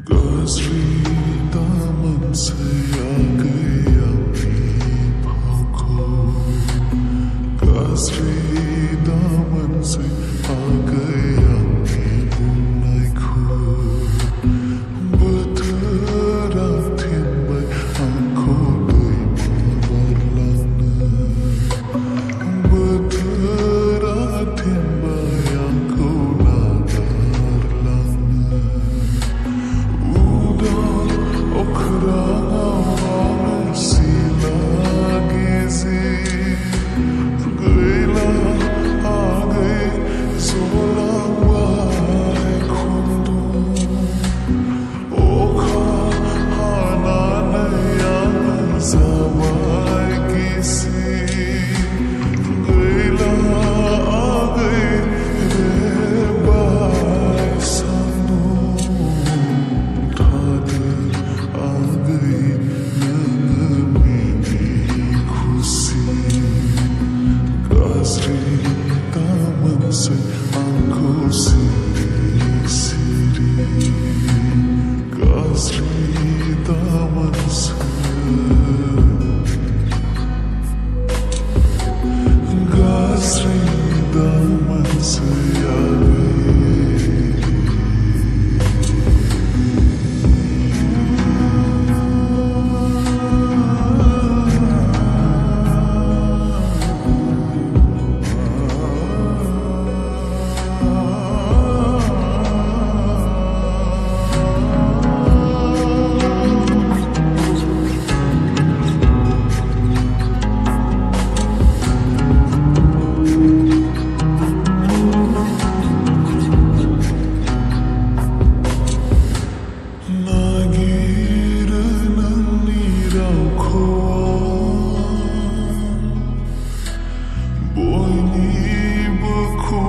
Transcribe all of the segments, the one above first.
गाज्रि दामन से आ गई आंधी भागो गाज्रि दामन से आ गई आंधी बुंनायखौ बोथोरा थिनबाय आंखौ दैमा बारलांनो बोथोरा थिनबाय आंखौ नागारलांनो अख्राङाव सिला गेजेर गैला आगै जलांबाय खुन्दुं अखा हानानै आं जाबाय गिसि गैला आगै रेबाय सान्दुं थादो आगै नोङो मिनिखुसि गाज्रि दामोनसै आंखौ सिरि सिरि गाज्रि दामोनसै गाज्रि दामोनसै आगै नागिरो नोंनि रावखौ बयनिबो खुगायाव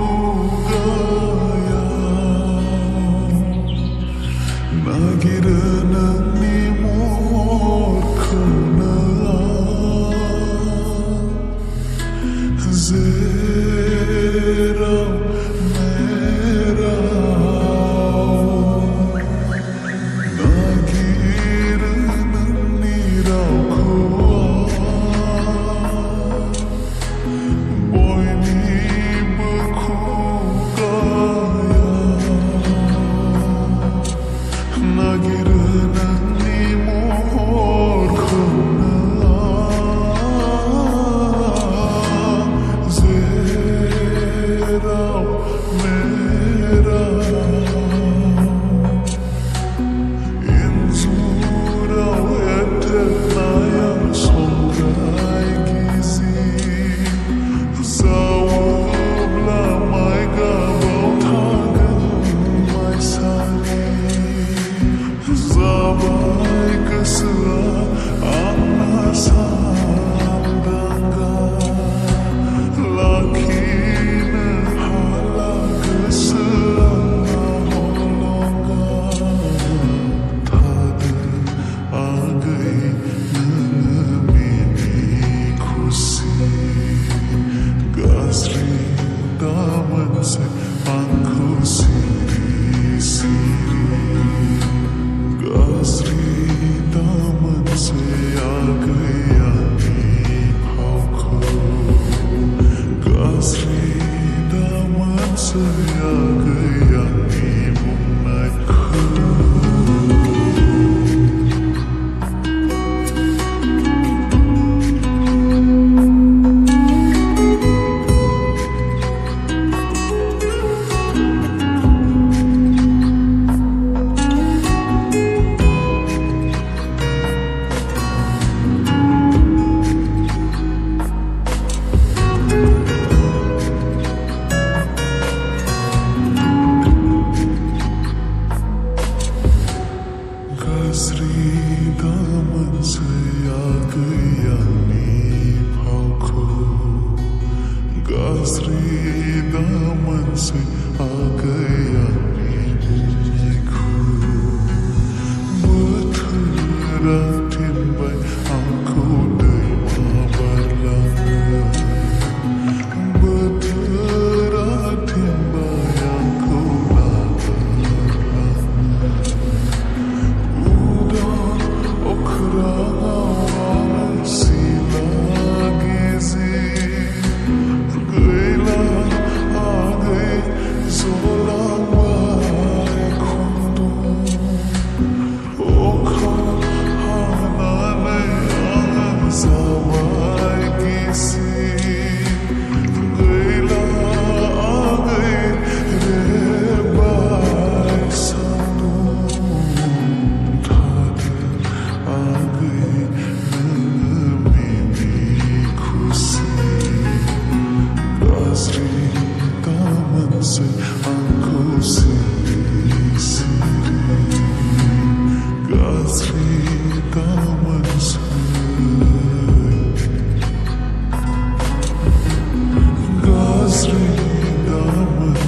नागिरो नोंनि महरखौनो आं जेराव मेराव नागिरो नोंनि रावखौ बयनिबो खुगायाव नागिरो नोंनि महरखौनो आं जेराव मेराव इन्जुराव एरथेरनाय आं संग्राय गिजि जावोब्ला माइ गाबाव थागोन माइसालि जाबाय गोसोआ आंना सानदांगा लाखिनो हाला गोसोआ हलंगा थादो आगै नोङो मिनिखुसि गाज्रि दामोनसै आंखौ सिरि सिरि गाज्रि दामोनसै आगै आंनि फावखौ गाज्रि दामोनसै आगै आंनि बुंनायखौ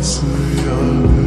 से आ गया